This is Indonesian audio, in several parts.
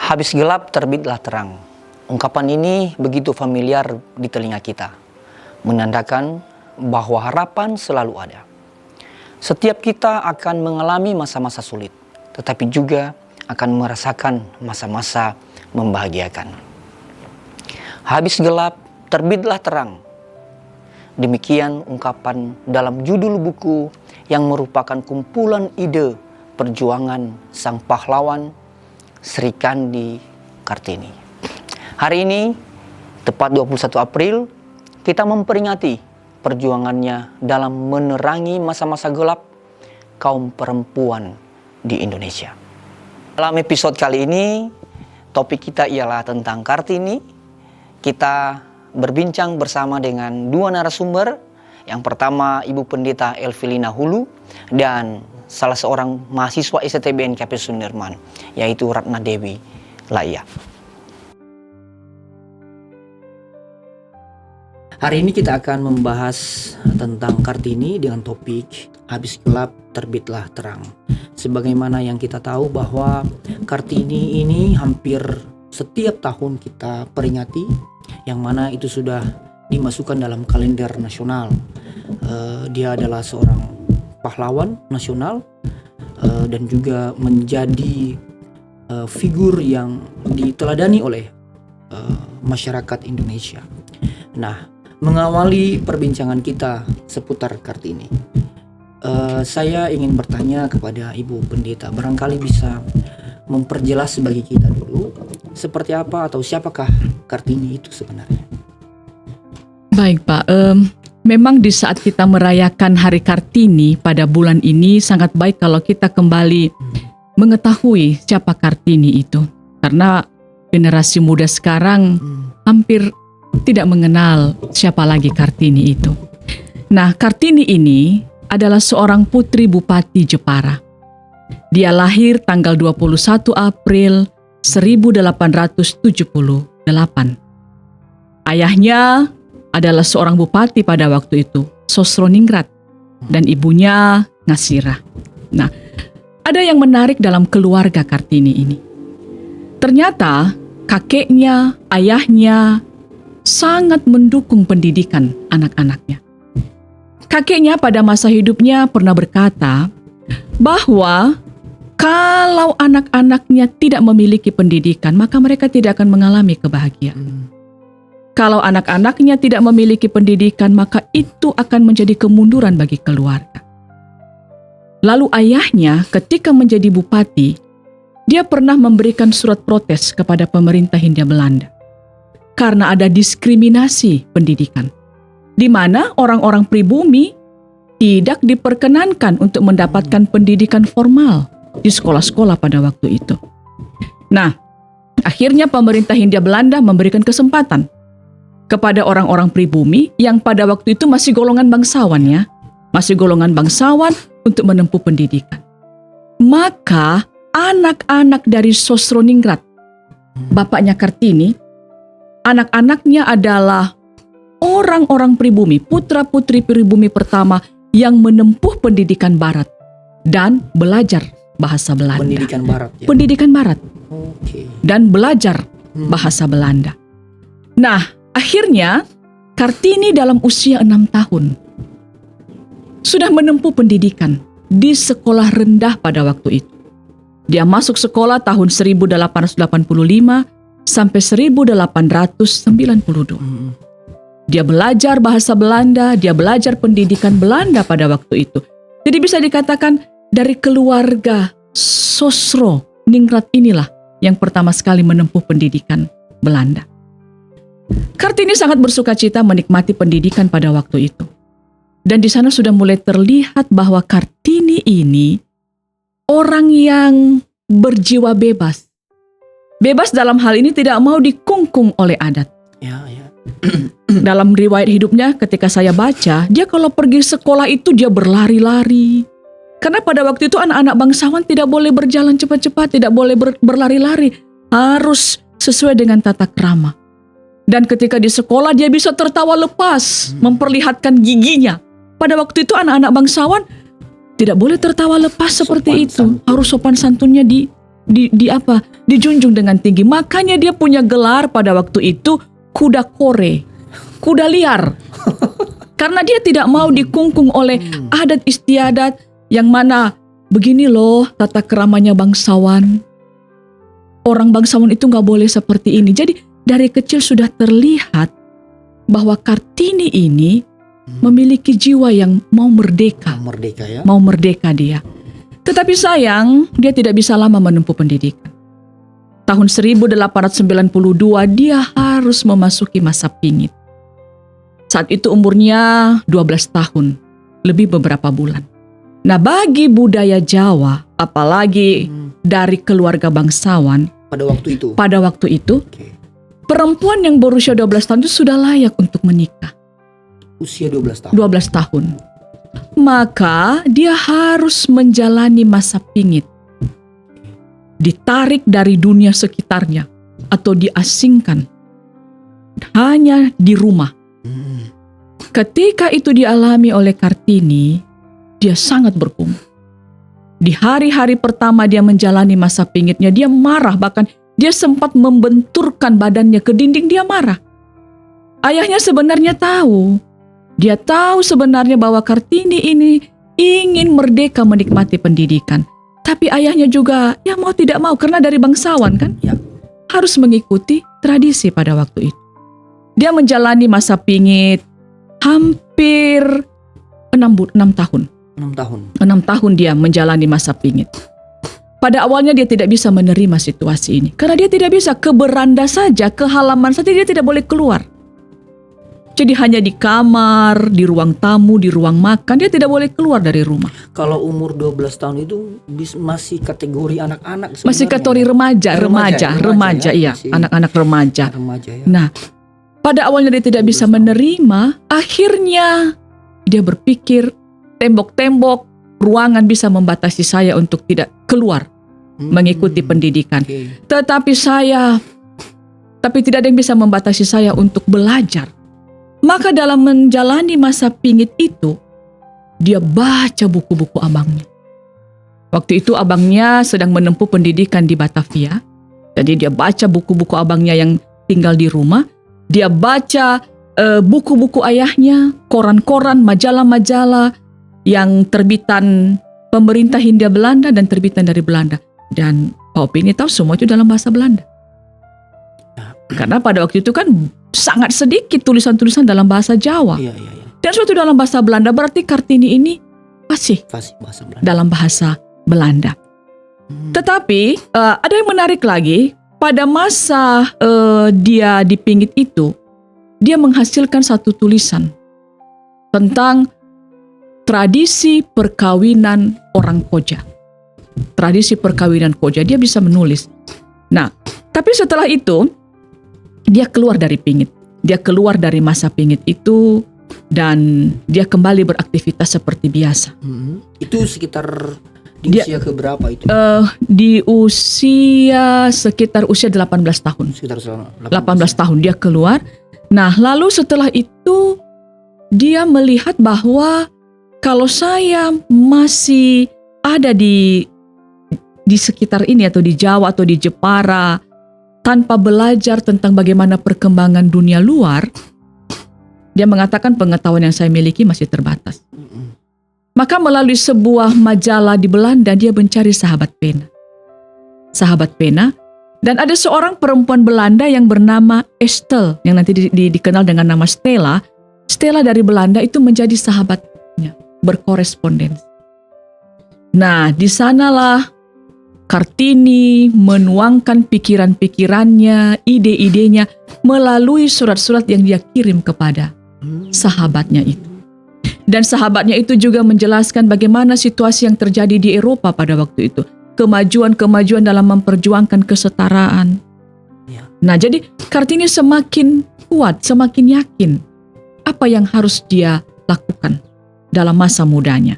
Habis gelap terbitlah terang. Ungkapan ini begitu familiar di telinga kita, menandakan bahwa harapan selalu ada. Setiap kita akan mengalami masa-masa sulit, tetapi juga akan merasakan masa-masa membahagiakan. Habis gelap terbitlah terang. Demikian ungkapan dalam judul buku yang merupakan kumpulan ide perjuangan sang pahlawan Sri Kandi Kartini. Hari ini, tepat 21 April, kita memperingati perjuangannya dalam menerangi masa-masa gelap kaum perempuan di Indonesia. Dalam episode kali ini, topik kita ialah tentang Kartini. Kita berbincang bersama dengan dua narasumber. Yang pertama, Ibu Pendeta Elvilina Hulu dan salah seorang mahasiswa STBN KP Sudirman, yaitu Ratna Dewi Laya. Hari ini kita akan membahas tentang Kartini dengan topik habis gelap terbitlah terang. Sebagaimana yang kita tahu bahwa Kartini ini hampir setiap tahun kita peringati, yang mana itu sudah dimasukkan dalam kalender nasional. Dia adalah seorang pahlawan nasional dan juga menjadi figur yang diteladani oleh masyarakat Indonesia. Nah, mengawali perbincangan kita seputar Kartini, saya ingin bertanya kepada Ibu Pendeta, barangkali bisa memperjelas bagi kita dulu seperti apa atau siapakah Kartini itu sebenarnya. Baik Pak, memang di saat kita merayakan Hari Kartini pada bulan ini sangat baik kalau kita kembali mengetahui siapa Kartini itu. Karena generasi muda sekarang hampir tidak mengenal siapa lagi Kartini itu. Nah, Kartini ini adalah seorang putri Bupati Jepara. Dia lahir tanggal 21 April 1878. Ayahnya adalah seorang bupati pada waktu itu, Sosroningrat, dan ibunya Ngasirah. Nah, ada yang menarik dalam keluarga Kartini ini. Ternyata kakeknya, ayahnya sangat mendukung pendidikan anak-anaknya. Kakeknya pada masa hidupnya pernah berkata bahwa kalau anak-anaknya tidak memiliki pendidikan, maka mereka tidak akan mengalami kebahagiaan. Kalau anak-anaknya tidak memiliki pendidikan, maka itu akan menjadi kemunduran bagi keluarga. Lalu ayahnya ketika menjadi bupati, dia pernah memberikan surat protes kepada pemerintah Hindia Belanda karena ada diskriminasi pendidikan, di mana orang-orang pribumi tidak diperkenankan untuk mendapatkan pendidikan formal di sekolah-sekolah pada waktu itu. Nah, akhirnya pemerintah Hindia Belanda memberikan kesempatan kepada orang-orang pribumi yang pada waktu itu masih golongan bangsawan ya, masih golongan bangsawan untuk menempuh pendidikan. Maka anak-anak dari Sosroningrat, bapaknya Kartini, anak-anaknya adalah orang-orang pribumi, putra-putri pribumi pertama yang menempuh pendidikan barat dan belajar bahasa Belanda. Pendidikan barat ya? Pendidikan barat. Oke. Dan belajar bahasa Belanda. Nah, akhirnya Kartini dalam usia 6 tahun sudah menempuh pendidikan di sekolah rendah pada waktu itu. Dia masuk sekolah tahun 1885 sampai 1892. Dia belajar bahasa Belanda, dia belajar pendidikan Belanda pada waktu itu. Jadi bisa dikatakan dari keluarga Sosroningrat inilah yang pertama sekali menempuh pendidikan Belanda. Kartini sangat bersukacita menikmati pendidikan pada waktu itu. Dan di sana sudah mulai terlihat bahwa Kartini ini orang yang berjiwa bebas. Bebas dalam hal ini tidak mau dikungkung oleh adat. Ya. Dalam riwayat hidupnya ketika saya baca, dia kalau pergi sekolah itu dia berlari-lari. Karena pada waktu itu anak-anak bangsawan tidak boleh berjalan cepat-cepat, tidak boleh berlari-lari. Harus sesuai dengan tata krama. Dan ketika di sekolah dia bisa tertawa lepas, memperlihatkan giginya. Pada waktu itu anak-anak bangsawan tidak boleh tertawa lepas seperti itu. Harus sopan santunnya dijunjung dengan tinggi. Makanya dia punya gelar pada waktu itu kuda kore, kuda liar. Karena dia tidak mau dikungkung oleh adat istiadat yang mana begini loh tata keramanya bangsawan. Orang bangsawan itu nggak boleh seperti ini. Jadi dari kecil sudah terlihat bahwa Kartini ini memiliki jiwa yang mau merdeka. Merdeka ya. Mau merdeka dia. Tetapi sayang, dia tidak bisa lama menempuh pendidikan. Tahun 1892 dia harus memasuki masa pingit. Saat itu umurnya 12 tahun, lebih beberapa bulan. Nah, bagi budaya Jawa, apalagi dari keluarga bangsawan, pada waktu itu, perempuan yang berusia 12 tahun itu sudah layak untuk menikah. Usia 12 tahun. 12 tahun. Maka dia harus menjalani masa pingit. Ditarik dari dunia sekitarnya atau diasingkan hanya di rumah. Ketika itu dialami oleh Kartini, dia sangat bergumul. Di hari-hari pertama dia menjalani masa pingitnya, dia marah, bahkan dia sempat membenturkan badannya ke dinding, dia marah. Ayahnya sebenarnya tahu. Dia tahu sebenarnya bahwa Kartini ini ingin merdeka menikmati pendidikan. Tapi ayahnya juga ya mau tidak mau, karena dari bangsawan kan, harus mengikuti tradisi pada waktu itu. Dia menjalani masa pingit hampir 6 tahun. 6 tahun dia menjalani masa pingit. Pada awalnya dia tidak bisa menerima situasi ini. Karena dia tidak bisa ke beranda saja, ke halaman saja dia tidak boleh keluar. Jadi hanya di kamar, di ruang tamu, di ruang makan, dia tidak boleh keluar dari rumah. Kalau umur 12 tahun itu masih kategori anak-anak sebenarnya. Masih kategori remaja, iya, anak-anak remaja. Ya. Nah, pada awalnya dia tidak bisa menerima, akhirnya dia berpikir tembok-tembok ruangan bisa membatasi saya untuk tidak keluar mengikuti pendidikan. Tetapi tidak ada yang bisa membatasi saya untuk belajar. Maka dalam menjalani masa pingit itu, dia baca buku-buku abangnya. Waktu itu abangnya sedang menempuh pendidikan di Batavia. Jadi dia baca buku-buku abangnya yang tinggal di rumah. Dia baca buku-buku ayahnya, koran-koran, majalah-majalah yang terbitan pemerintah Hindia Belanda dan terbitan dari Belanda. Dan Pak Opi ini tahu semua itu dalam bahasa Belanda. Karena pada waktu itu kan sangat sedikit tulisan-tulisan dalam bahasa Jawa. Dan suatu dalam bahasa Belanda, berarti Kartini ini fasih bahasa Belanda. Dalam bahasa Belanda. Tetapi ada yang menarik lagi, pada masa dia dipingit itu, dia menghasilkan satu tulisan tentang tradisi perkawinan orang Koja. Tradisi perkawinan Koja, dia bisa menulis. Nah, tapi setelah itu dia keluar dari pingit. Dia keluar dari masa pingit itu dan dia kembali beraktivitas seperti biasa. Itu sekitar di usia keberapa itu? Di usia sekitar usia 18 tahun. Sekitar 18 tahun dia keluar. Nah, lalu setelah itu dia melihat bahwa kalau saya masih ada di sekitar ini atau di Jawa atau di Jepara, tanpa belajar tentang bagaimana perkembangan dunia luar, dia mengatakan pengetahuan yang saya miliki masih terbatas. Maka melalui sebuah majalah di Belanda, dia mencari sahabat pena. Sahabat pena. Dan ada seorang perempuan Belanda yang bernama Estelle, yang nanti dikenal dengan nama Stella. Stella dari Belanda itu menjadi sahabatnya, berkorespondensi. Nah, di sanalah Kartini menuangkan pikiran-pikirannya, ide-idenya melalui surat-surat yang dia kirim kepada sahabatnya itu. Dan sahabatnya itu juga menjelaskan bagaimana situasi yang terjadi di Eropa pada waktu itu. Kemajuan-kemajuan dalam memperjuangkan kesetaraan. Nah, jadi Kartini semakin kuat, semakin yakin apa yang harus dia lakukan dalam masa mudanya.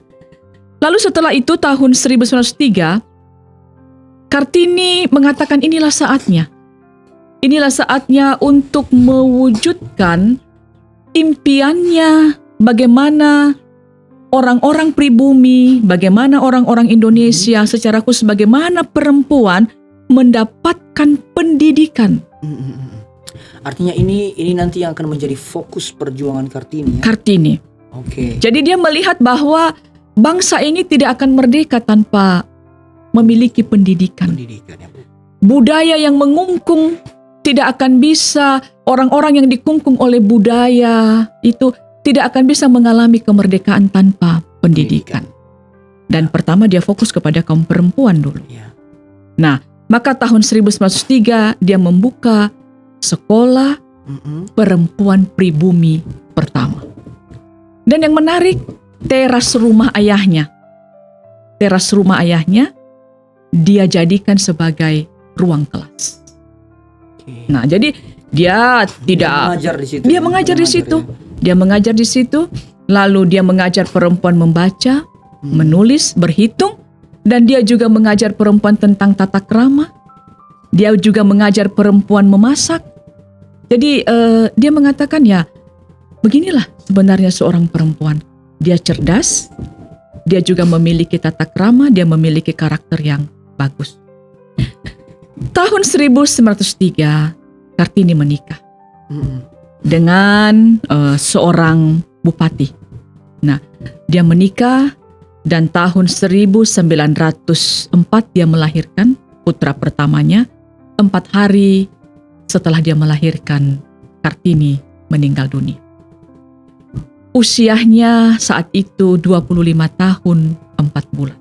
Lalu setelah itu tahun 1903, Kartini mengatakan inilah saatnya. Inilah saatnya untuk mewujudkan impiannya bagaimana orang-orang pribumi, bagaimana orang-orang Indonesia secara khusus, bagaimana perempuan mendapatkan pendidikan. Artinya ini nanti yang akan menjadi fokus perjuangan Kartini ya? Kartini. Oke. Jadi dia melihat bahwa bangsa ini tidak akan merdeka tanpa memiliki pendidikan. Pendidikan ya Bu. Budaya yang mengungkung tidak akan bisa, orang-orang yang dikungkung oleh budaya itu tidak akan bisa mengalami kemerdekaan tanpa pendidikan. Dan pertama dia fokus kepada kaum perempuan dulu. Ya. Nah, maka tahun 1903 dia membuka sekolah perempuan pribumi pertama. Dan yang menarik, teras rumah ayahnya. Teras rumah ayahnya dia jadikan sebagai ruang kelas. Oke. Nah, jadi dia tidak mengajar di situ. dia mengajar di situ. Ya. Dia mengajar di situ, lalu dia mengajar perempuan membaca, menulis, berhitung, dan dia juga mengajar perempuan tentang tata krama. Dia juga mengajar perempuan memasak. Jadi dia mengatakan ya, beginilah sebenarnya seorang perempuan. Dia cerdas, dia juga memiliki tata krama, dia memiliki karakter yang bagus. Tahun 1903, Kartini menikah dengan seorang bupati. Nah, dia menikah dan tahun 1904 dia melahirkan putra pertamanya. 4 hari setelah dia melahirkan, Kartini meninggal dunia. Usianya saat itu 25 tahun 4 bulan.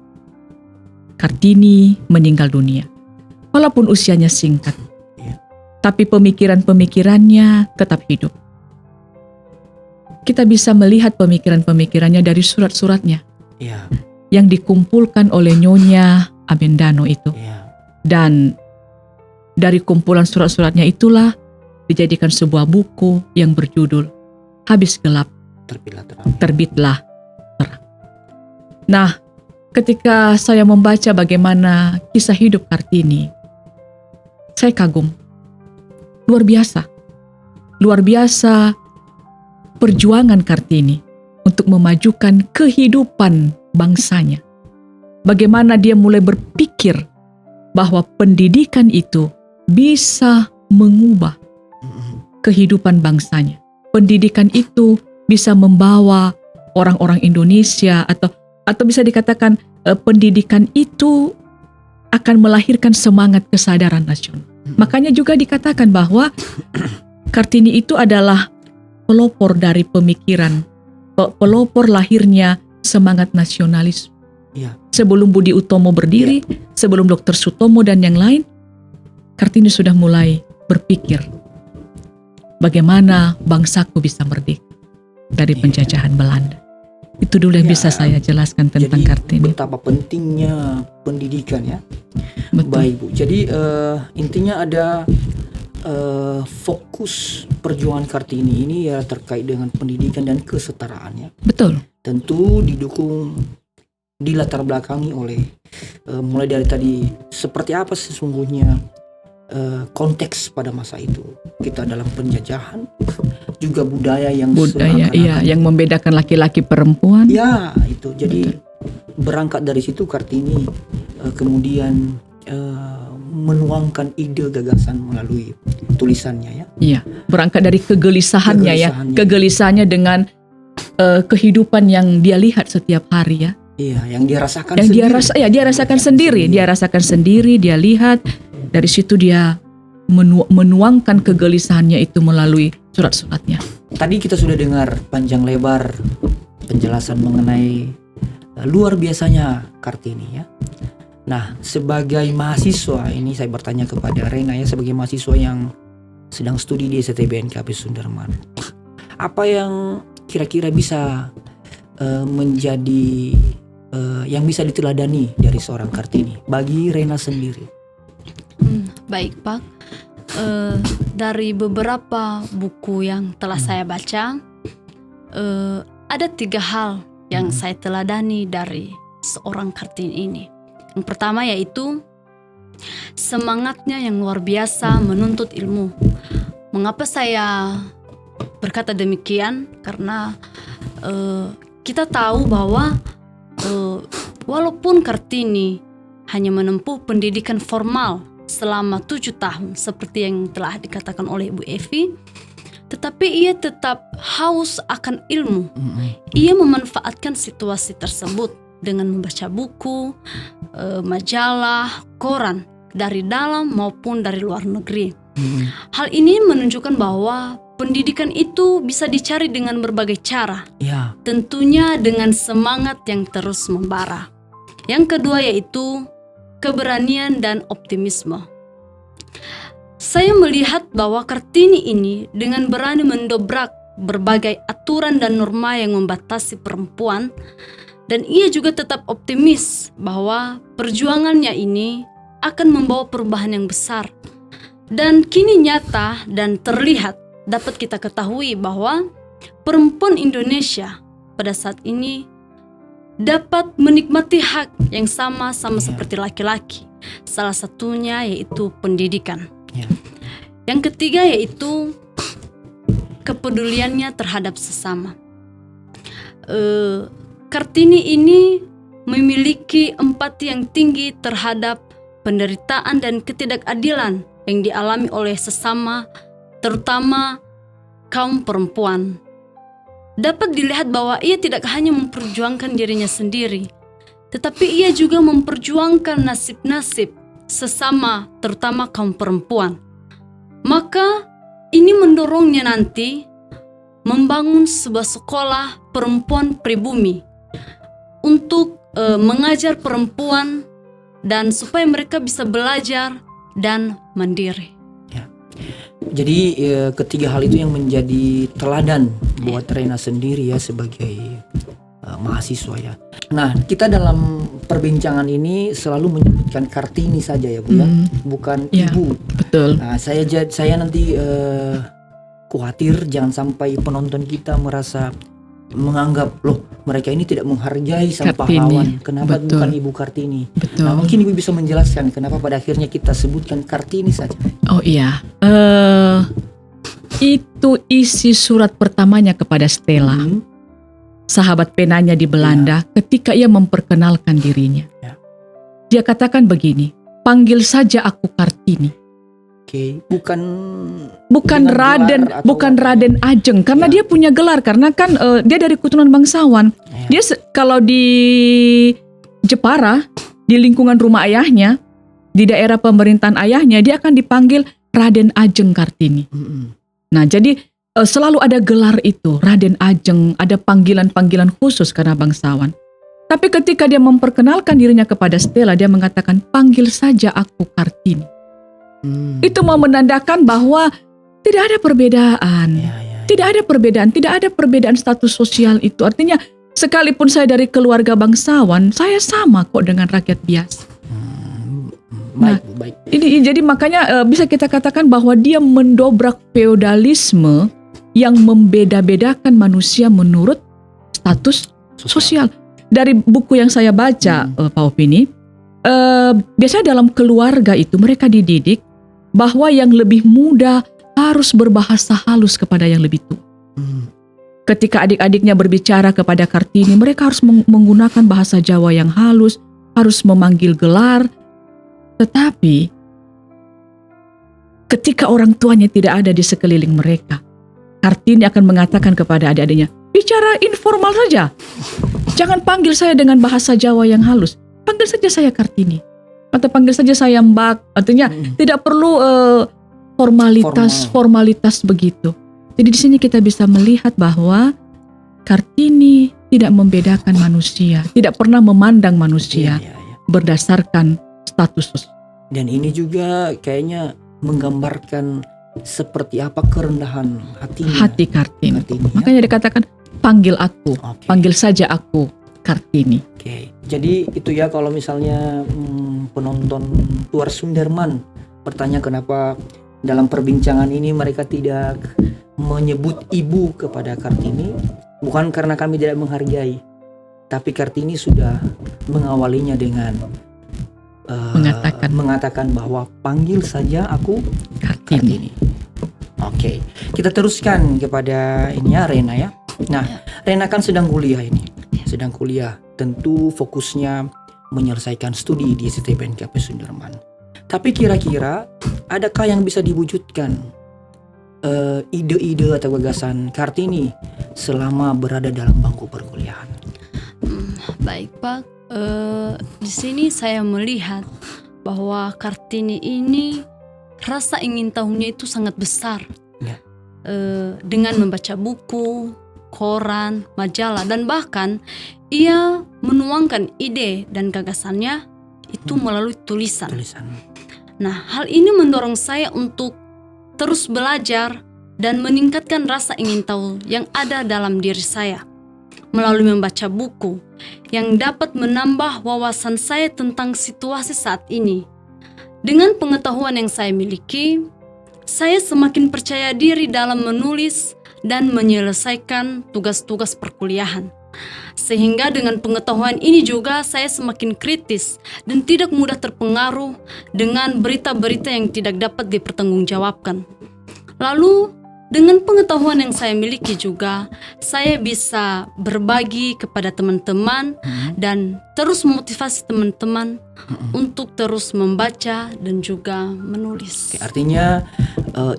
Kartini meninggal dunia. Walaupun usianya singkat, tapi pemikiran-pemikirannya tetap hidup. Kita bisa melihat pemikiran-pemikirannya dari surat-suratnya Ya. yang dikumpulkan oleh Nyonya Abendano itu. Ya. Dan dari kumpulan surat-suratnya itulah dijadikan sebuah buku yang berjudul Habis Gelap, Terbitlah Terang. Nah, ketika saya membaca bagaimana kisah hidup Kartini, saya kagum. Luar biasa. Luar biasa perjuangan Kartini untuk memajukan kehidupan bangsanya. Bagaimana dia mulai berpikir bahwa pendidikan itu bisa mengubah kehidupan bangsanya. Pendidikan itu bisa membawa orang-orang Indonesia atau bisa dikatakan pendidikan itu akan melahirkan semangat kesadaran nasional. Makanya juga dikatakan bahwa Kartini itu adalah pelopor dari pemikiran, pelopor lahirnya semangat nasionalisme. Ya. Sebelum Budi Utomo berdiri, sebelum Dr. Sutomo dan yang lain, Kartini sudah mulai berpikir bagaimana bangsaku bisa merdeka dari penjajahan Belanda. Itu dulu yang bisa saya jelaskan tentang Kartini. Betapa pentingnya pendidikan ya. Betul. Baik Bu. Jadi intinya ada fokus perjuangan Kartini ini ya terkait dengan pendidikan dan kesetaraan ya. Betul. Tentu didukung, dilatar belakangi oleh mulai dari tadi seperti apa sesungguhnya konteks pada masa itu. Kita dalam penjajahan, juga budaya yang iya, yang membedakan laki-laki perempuan. Ya, itu. Jadi berangkat dari situ Kartini kemudian menuangkan ide gagasan melalui tulisannya ya. Iya, berangkat dari kegelisahannya ya. Kegelisahannya dengan kehidupan yang dia lihat setiap hari ya. Iya, yang dia rasakan yang sendiri. Dia rasakan sendiri. Dia rasakan sendiri, dia lihat. Dari situ dia menuangkan kegelisahannya itu melalui surat-suratnya. Tadi kita sudah dengar panjang lebar penjelasan mengenai luar biasanya Kartini ya. Nah, sebagai mahasiswa ini saya bertanya kepada Rena ya, sebagai mahasiswa yang sedang studi di STBNKP Sunderman. Apa yang kira-kira bisa menjadi yang bisa diteladani dari seorang Kartini bagi Rena sendiri? Baik Pak, dari beberapa buku yang telah saya baca, ada 3 hal yang saya teladani dari seorang Kartini ini. Yang pertama yaitu semangatnya yang luar biasa menuntut ilmu. Mengapa saya berkata demikian? Karena kita tahu bahwa walaupun Kartini hanya menempuh pendidikan formal selama 7 tahun seperti yang telah dikatakan oleh Ibu Evi, tetapi ia tetap haus akan ilmu. Ia memanfaatkan situasi tersebut dengan membaca buku, majalah, koran dari dalam maupun dari luar negeri. Hal ini menunjukkan bahwa pendidikan itu bisa dicari dengan berbagai cara. Ya. Tentunya dengan semangat yang terus membara. Yang kedua yaitu keberanian dan optimisme. Saya melihat bahwa Kartini ini dengan berani mendobrak berbagai aturan dan norma yang membatasi perempuan, dan ia juga tetap optimis bahwa perjuangannya ini akan membawa perubahan yang besar. Dan kini nyata dan terlihat dapat kita ketahui bahwa perempuan Indonesia pada saat ini dapat menikmati hak yang sama seperti laki-laki. Salah satunya yaitu pendidikan. Yang ketiga yaitu kepeduliannya terhadap sesama. Kartini ini memiliki empati yang tinggi terhadap penderitaan dan ketidakadilan yang dialami oleh sesama, terutama kaum perempuan. Dapat dilihat bahwa ia tidak hanya memperjuangkan dirinya sendiri, tetapi ia juga memperjuangkan nasib-nasib sesama, terutama kaum perempuan. Maka ini mendorongnya nanti membangun sebuah sekolah perempuan pribumi untuk mengajar perempuan dan supaya mereka bisa belajar dan mandiri. Jadi ketiga hal itu yang menjadi teladan buat Rena sendiri ya sebagai mahasiswa ya. Nah, kita dalam perbincangan ini selalu menyebutkan Kartini saja ya Bu ya, bukan Ibu. Betul. Nah, saya nanti khawatir jangan sampai penonton kita merasa menganggap loh mereka ini tidak menghargai sang pahlawan. Kenapa Betul. bukan Ibu Kartini? Betul. Nah, mungkin Ibu bisa menjelaskan kenapa pada akhirnya kita sebutkan Kartini saja. Oh iya, itu isi surat pertamanya kepada Stella, sahabat penanya di Belanda, ketika ia memperkenalkan dirinya. Ya. Dia katakan begini, panggil saja aku Kartini. Oke, bukan Bukan dengan Raden, gelar atau bukan apa ya? Raden Ajeng, karena Ya. dia punya gelar, karena kan dia dari keturunan bangsawan. Ya. Dia kalau di Jepara, di lingkungan rumah ayahnya, di daerah pemerintahan ayahnya, dia akan dipanggil Raden Ajeng Kartini. Nah, jadi selalu ada gelar itu, Raden Ajeng, ada panggilan-panggilan khusus karena bangsawan. Tapi ketika dia memperkenalkan dirinya kepada Stella, dia mengatakan, panggil saja aku Kartini. Itu mau menandakan bahwa tidak ada perbedaan. Tidak ada perbedaan status sosial itu. Artinya, sekalipun saya dari keluarga bangsawan, saya sama kok dengan rakyat biasa. Baik. Ini jadi makanya bisa kita katakan bahwa dia mendobrak feodalisme yang membeda-bedakan manusia menurut status sosial. Dari buku yang saya baca, Pak Opini, biasanya dalam keluarga itu mereka dididik bahwa yang lebih muda harus berbahasa halus kepada yang lebih tua. Ketika adik-adiknya berbicara kepada Kartini, mereka harus menggunakan bahasa Jawa yang halus, harus memanggil gelar. Tetapi ketika orang tuanya tidak ada di sekeliling mereka, Kartini akan mengatakan kepada adik-adiknya, bicara informal saja. Jangan panggil saya dengan bahasa Jawa yang halus. Panggil saja saya Kartini. Atau panggil saja saya Mbak. Artinya tidak perlu formalitas begitu. Jadi di sini kita bisa melihat bahwa Kartini tidak membedakan manusia, tidak pernah memandang manusia berdasarkan status. Dan ini juga kayaknya menggambarkan seperti apa kerendahan hati Kartini. Ya? Makanya dikatakan panggil aku, panggil saja aku Kartini. Oke. Jadi itu ya kalau misalnya penonton Tuar Sunderman bertanya kenapa dalam perbincangan ini mereka tidak menyebut ibu kepada Kartini, bukan karena kami tidak menghargai, tapi Kartini sudah mengawalinya dengan mengatakan bahwa panggil saja aku Kartini. Oke, kita teruskan kepada ini ya Rena ya. Nah, Rena kan sedang kuliah ini. Sedang kuliah, tentu fokusnya menyelesaikan studi di STBNKP Sunderman. Tapi kira-kira adakah yang bisa diwujudkan ide-ide atau gagasan Kartini selama berada dalam bangku perkuliahan? Baik Pak, di sini saya melihat bahwa Kartini ini rasa ingin tahunya itu sangat besar. Ya. Dengan membaca buku, koran, majalah, dan bahkan ia menuangkan ide dan gagasannya itu melalui tulisan. Nah, hal ini mendorong saya untuk terus belajar dan meningkatkan rasa ingin tahu yang ada dalam diri saya melalui membaca buku yang dapat menambah wawasan saya tentang situasi saat ini. Dengan pengetahuan yang saya miliki, saya semakin percaya diri dalam menulis dan menyelesaikan tugas-tugas perkuliahan. Sehingga dengan pengetahuan ini juga saya semakin kritis dan tidak mudah terpengaruh dengan berita-berita yang tidak dapat dipertanggungjawabkan. Lalu dengan pengetahuan yang saya miliki juga, saya bisa berbagi kepada teman-teman dan terus memotivasi teman-teman untuk terus membaca dan juga menulis. Oke, artinya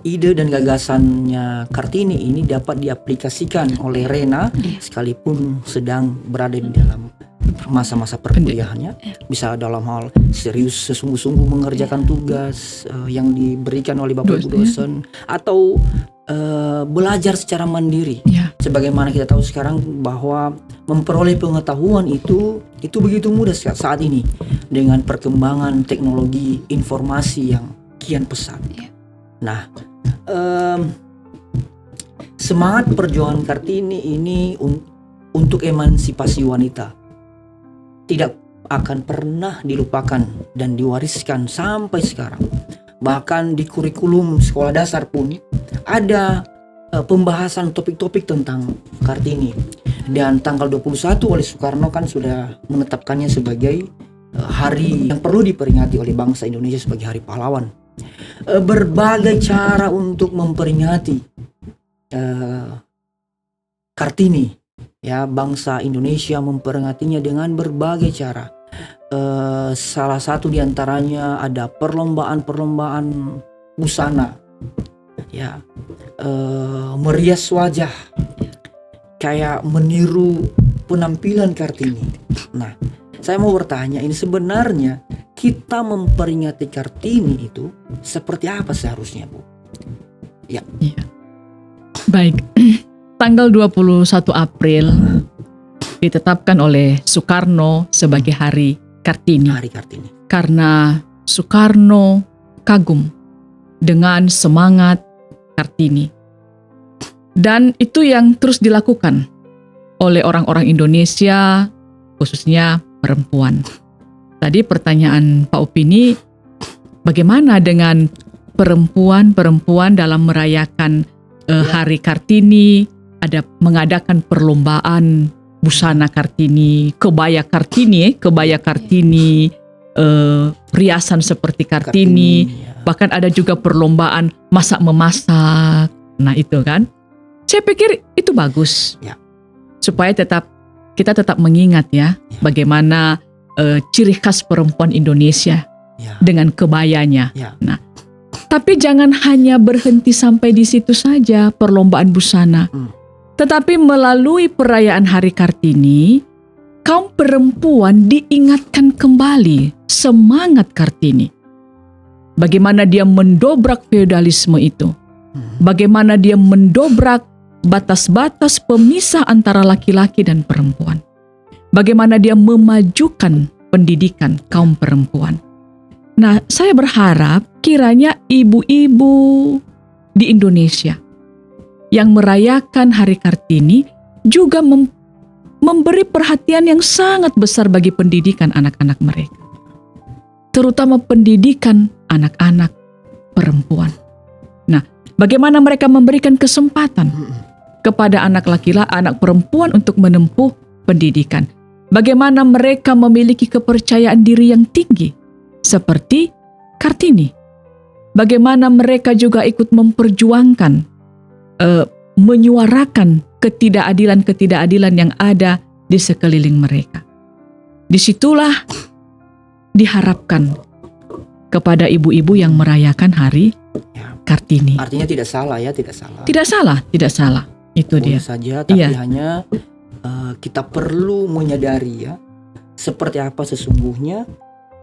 ide dan gagasannya Kartini ini dapat diaplikasikan oleh Rena sekalipun sedang berada di dalam masa-masa perkuliahannya, bisa dalam hal serius sesungguh-sungguh mengerjakan tugas yang diberikan oleh Bapak Ibu dosen, atau belajar secara mandiri. Sebagaimana kita tahu sekarang bahwa memperoleh pengetahuan itu begitu mudah saat ini dengan perkembangan teknologi informasi yang kian pesat. Nah, semangat perjuangan Kartini ini untuk emansipasi wanita tidak akan pernah dilupakan dan diwariskan sampai sekarang. Bahkan di kurikulum sekolah dasar pun ada pembahasan topik-topik tentang Kartini. Dan tanggal 21 oleh Soekarno kan sudah menetapkannya sebagai hari yang perlu diperingati oleh bangsa Indonesia sebagai hari pahlawan. Berbagai cara untuk memperingati Kartini, ya, bangsa Indonesia memperingatinya dengan berbagai cara. Salah satu diantaranya ada perlombaan busana, ya, merias wajah kayak meniru penampilan Kartini. Nah, saya mau bertanya, ini sebenarnya kita memperingati Kartini itu seperti apa seharusnya, Bu? Ya. Baik, tanggal 21 April ditetapkan oleh Soekarno sebagai Hari Kartini. Hari Kartini. Karena Soekarno kagum dengan semangat Kartini. Dan itu yang terus dilakukan oleh orang-orang Indonesia, khususnya perempuan. Tadi pertanyaan Pak Upini, bagaimana dengan perempuan dalam merayakan Hari Kartini? Ada mengadakan perlombaan busana Kartini, kebaya Kartini, riasan seperti Kartini, bahkan ada juga perlombaan masak-memasak. Nah, itu kan, saya pikir itu bagus, supaya kita tetap mengingat bagaimana ciri khas perempuan Indonesia dengan kebayanya. Nah, tapi jangan hanya berhenti sampai di situ saja perlombaan busana. Tetapi melalui perayaan Hari Kartini, kaum perempuan diingatkan kembali semangat Kartini. Bagaimana dia mendobrak feodalisme itu. Bagaimana dia mendobrak batas-batas pemisah antara laki-laki dan perempuan. Bagaimana dia memajukan pendidikan kaum perempuan. Nah, saya berharap kiranya ibu-ibu di Indonesia yang merayakan Hari Kartini juga memberi perhatian yang sangat besar bagi pendidikan anak-anak mereka. Terutama pendidikan anak-anak perempuan. Nah, bagaimana mereka memberikan kesempatan kepada anak laki-laki, anak perempuan untuk menempuh pendidikan. Bagaimana mereka memiliki kepercayaan diri yang tinggi, seperti Kartini. Bagaimana mereka juga ikut memperjuangkan, menyuarakan ketidakadilan yang ada di sekeliling mereka. Disitulah diharapkan kepada ibu-ibu yang merayakan hari Ya. Kartini. Artinya tidak salah ya, tidak salah. Tidak salah. Itu Boleh dia. saja, tapi Iya. hanya kita perlu menyadari ya, seperti apa sesungguhnya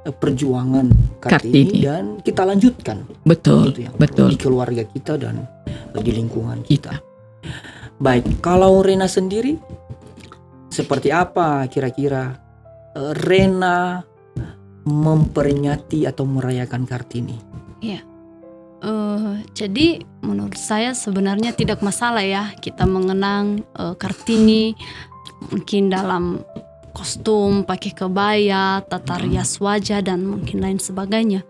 perjuangan Kartini Kartini. dan kita lanjutkan. Betul, Itu yang betul. di keluarga kita dan di lingkungan Kita. kita. Baik, kalau Rena sendiri seperti apa kira-kira Rena memperingati atau merayakan Kartini? Jadi menurut saya sebenarnya tidak masalah ya kita mengenang Kartini mungkin dalam kostum, pakai kebaya, tata rias wajah dan mungkin lain sebagainya.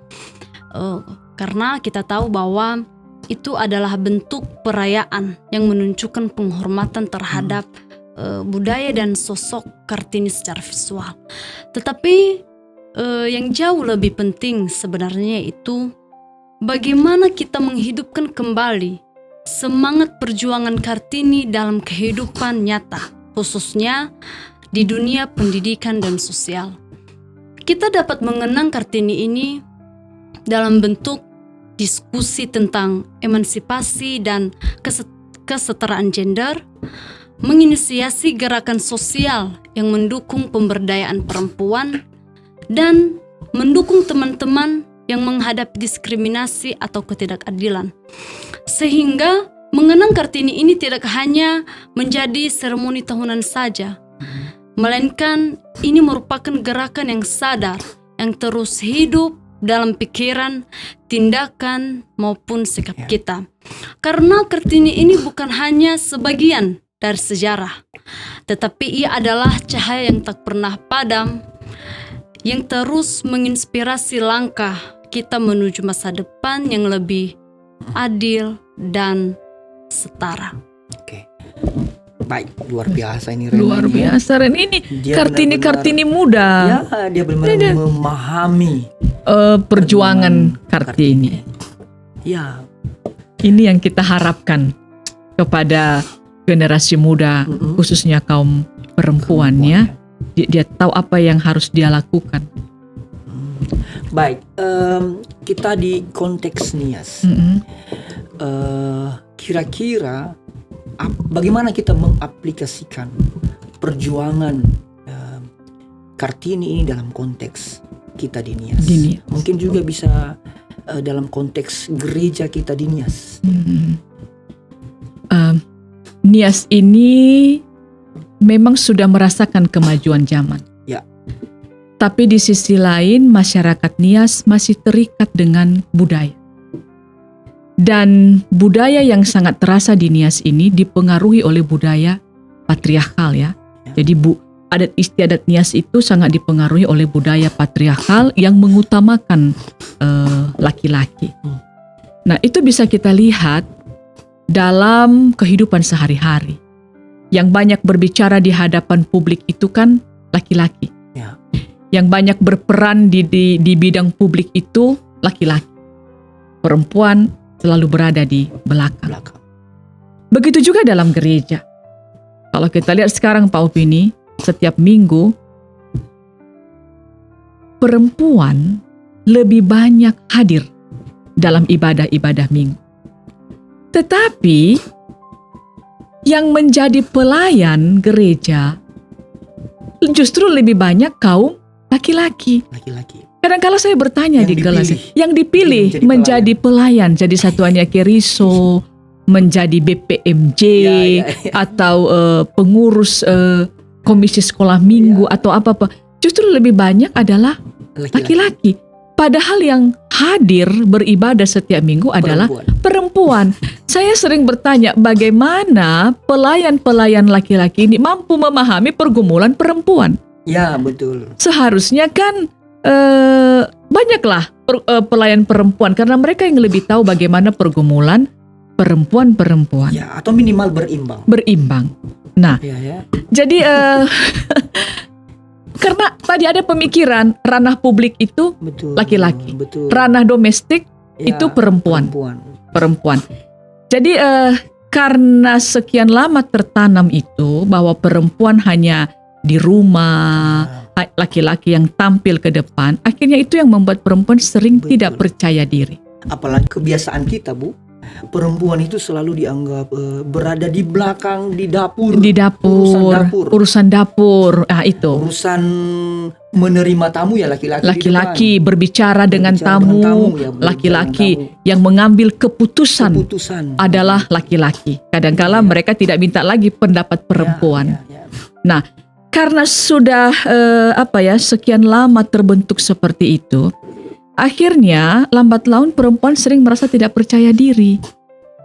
Karena kita tahu bahwa itu adalah bentuk perayaan yang menunjukkan penghormatan terhadap budaya dan sosok Kartini secara visual. Tetapi yang jauh lebih penting sebenarnya itu bagaimana kita menghidupkan kembali semangat perjuangan Kartini dalam kehidupan nyata, khususnya di dunia pendidikan dan sosial. Kita dapat mengenang Kartini ini dalam bentuk diskusi tentang emansipasi dan kesetaraan gender, menginisiasi gerakan sosial yang mendukung pemberdayaan perempuan, dan mendukung teman-teman yang menghadapi diskriminasi atau ketidakadilan. Sehingga mengenang Kartini ini tidak hanya menjadi seremoni tahunan saja, melainkan ini merupakan gerakan yang sadar, yang terus hidup dalam pikiran, tindakan, maupun sikap kita. Karena Kartini ini bukan hanya sebagian dari sejarah, tetapi ia adalah cahaya yang tak pernah padam, yang terus menginspirasi langkah kita menuju masa depan yang lebih adil dan setara. Oke. Baik, luar biasa ini Rena. Luar biasa Ren, ini Dia benar-benar- Kartini muda. Ya, dia benar-benar memahami Perjuangan Kartini. Ya, Ini yang kita harapkan kepada generasi muda, khususnya kaum perempuan ya. Dia tahu apa yang harus dia lakukan. baik. Kita di konteks Nias. Kira-kira bagaimana kita mengaplikasikan perjuangan Kartini ini dalam konteks kita di Nias? Di Nias. Mungkin juga bisa dalam konteks gereja kita di Nias. Nias ini memang sudah merasakan kemajuan zaman. Ya. Tapi di sisi lain masyarakat Nias masih terikat dengan budaya. Dan budaya yang sangat terasa di Nias ini dipengaruhi oleh budaya patriarkal ya. Jadi adat istiadat Nias itu sangat dipengaruhi oleh budaya patriarkal yang mengutamakan laki-laki. Nah, itu bisa kita lihat dalam kehidupan sehari-hari. Yang banyak berbicara di hadapan publik itu kan laki-laki. Ya. Yang banyak berperan di bidang publik itu laki-laki. Perempuan selalu berada di belakang. Begitu juga dalam gereja. Kalau kita lihat sekarang Pak Upini, setiap minggu perempuan lebih banyak hadir dalam ibadah-ibadah minggu. Tetapi yang menjadi pelayan gereja justru lebih banyak kaum laki-laki. Kadang-kala saya bertanya Yang di kelas, dipilih. yang dipilih menjadi pelayan, jadi satuannya Keriso, menjadi BPMJ, atau pengurus komisi sekolah minggu atau apa-apa. Justru lebih banyak adalah laki-laki. Padahal yang hadir beribadah setiap minggu adalah perempuan. Saya sering bertanya bagaimana pelayan-pelayan laki-laki ini mampu memahami pergumulan perempuan. Ya, betul. Seharusnya kan banyaklah pelayan perempuan karena mereka yang lebih tahu bagaimana pergumulan perempuan-perempuan. Ya, atau minimal berimbang. Nah, Ya. jadi karena tadi ada pemikiran ranah publik itu Betul. laki-laki, Betul. ranah domestik Ya, itu perempuan. Jadi karena sekian lama tertanam itu bahwa perempuan hanya di rumah, laki-laki yang tampil ke depan, akhirnya itu yang membuat perempuan sering Betul. tidak percaya diri. Apalagi kebiasaan kita, Bu, perempuan itu selalu dianggap berada di belakang, di dapur, Urusan dapur, itu. urusan menerima tamu ya laki-laki. Laki-laki di depan. berbicara dengan tamu, ya, laki-laki yang mengambil keputusan keputusan adalah laki-laki. Kadangkala mereka tidak minta lagi pendapat perempuan. Ya. Nah, karena sudah sekian lama terbentuk seperti itu, akhirnya lambat laun perempuan sering merasa tidak percaya diri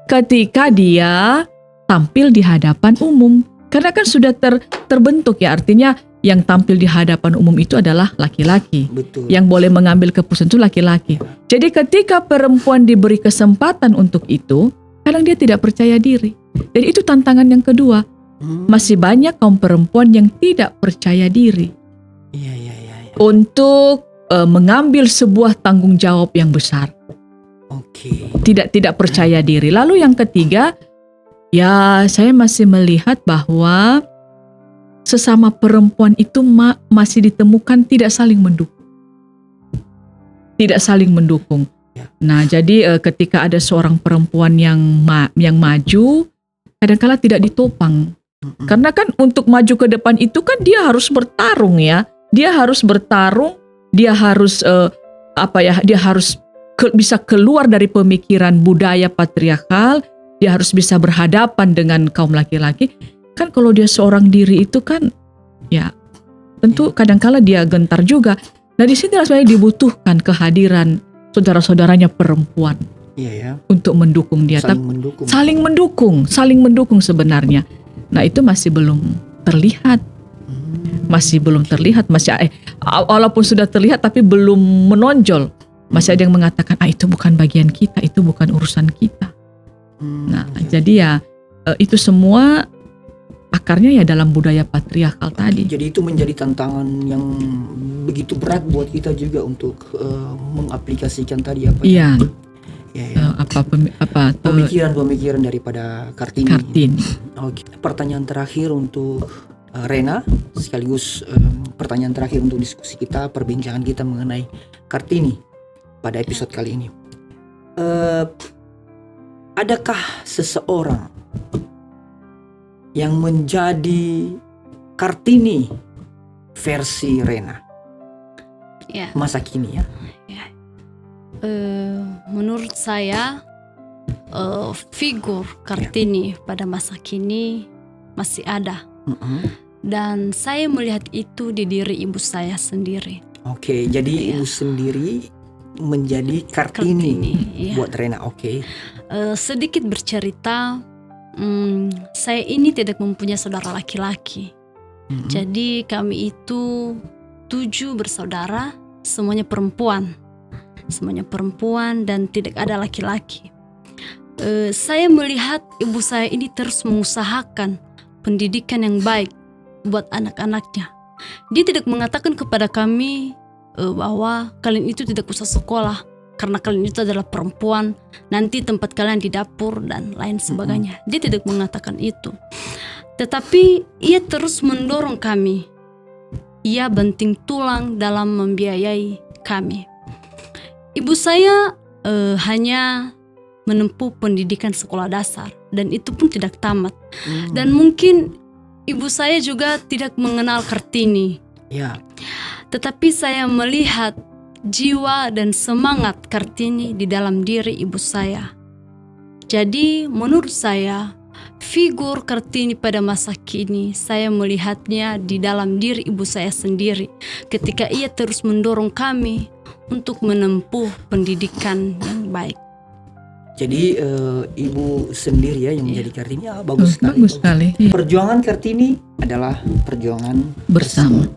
ketika dia tampil di hadapan umum. Karena kan sudah terbentuk ya, artinya yang tampil di hadapan umum itu adalah laki-laki. Betul. Yang boleh mengambil keputusan itu laki-laki. Jadi ketika perempuan diberi kesempatan untuk itu, kadang dia tidak percaya diri. Dan itu tantangan yang kedua. Masih banyak kaum perempuan yang tidak percaya diri Iya. untuk mengambil sebuah tanggung jawab yang besar. Oke. Tidak percaya diri. Lalu yang ketiga, ya saya masih melihat bahwa sesama perempuan itu masih ditemukan tidak saling mendukung. Tidak saling mendukung. Ya. Nah, jadi ketika ada seorang perempuan yang maju, kadang-kala tidak ditopang. Karena kan untuk maju ke depan itu kan dia harus bertarung ya. Dia harus bertarung, dia harus dia harus bisa keluar dari pemikiran budaya patriarkal, dia harus bisa berhadapan dengan kaum laki-laki. Kan kalau dia seorang diri itu kan ya tentu kadangkala dia gentar juga. Nah, di sini sebenarnya dibutuhkan kehadiran saudara-saudaranya perempuan. Iya ya. Untuk mendukung dia. Saling mendukung. Saling mendukung sebenarnya. Nah, itu masih belum terlihat. Walaupun sudah terlihat tapi belum menonjol. Masih ada yang mengatakan, itu bukan bagian kita, itu bukan urusan kita. Nah, jadi ya itu semua akarnya ya dalam budaya patriarkal tadi. Jadi itu menjadi tantangan yang begitu berat buat kita juga untuk mengaplikasikan tadi apa Iya. Pemikiran daripada Kartini. Oke. Pertanyaan terakhir untuk Rena, sekaligus pertanyaan terakhir untuk diskusi kita, perbincangan kita mengenai Kartini pada episode kali ini. Adakah seseorang yang menjadi Kartini versi Rena Ya. masa kini ya? Menurut saya figur Kartini pada masa kini masih ada. Dan saya melihat itu di diri ibu saya sendiri. Oke, jadi ibu sendiri menjadi Kartini iya. buat Rena. Oke. Sedikit bercerita, saya ini tidak mempunyai saudara laki-laki. Jadi kami itu 7 bersaudara, semuanya perempuan dan tidak ada laki-laki. Saya melihat ibu saya ini terus mengusahakan pendidikan yang baik buat anak-anaknya. Dia tidak mengatakan kepada kami bahwa kalian itu tidak usah sekolah karena kalian itu adalah perempuan, nanti tempat kalian di dapur dan lain sebagainya. Dia tidak mengatakan itu. Tetapi ia terus mendorong kami. Ia banting tulang dalam membiayai kami. Ibu saya hanya menempuh pendidikan sekolah dasar dan itu pun tidak tamat. Dan mungkin ibu saya juga tidak mengenal Kartini. Ya. Tetapi saya melihat jiwa dan semangat Kartini di dalam diri ibu saya. Jadi menurut saya figur Kartini pada masa kini saya melihatnya di dalam diri ibu saya sendiri ketika ia terus mendorong kami untuk menempuh pendidikan yang baik. Jadi ibu sendiri ya yang menjadi Kartini. Bagus sekali. Perjuangan Kartini adalah perjuangan bersama.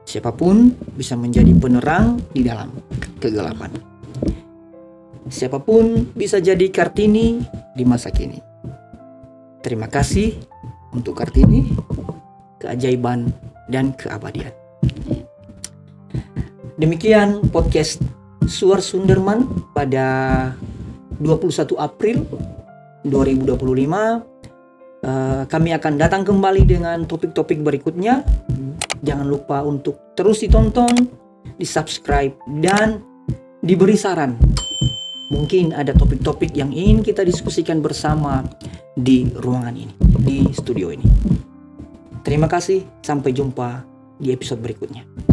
Siapapun bisa menjadi penerang di dalam kegelapan. Siapapun bisa jadi Kartini di masa kini. Terima kasih untuk Kartini, keajaiban dan keabadian. Demikian podcast Suar Sunderman pada 21 April 2025. Kami akan datang kembali dengan topik-topik berikutnya. jangan lupa untuk terus ditonton, di-subscribe, dan diberi saran. Mungkin ada topik-topik yang ingin kita diskusikan bersama di ruangan ini, di studio ini. Terima kasih, sampai jumpa di episode berikutnya.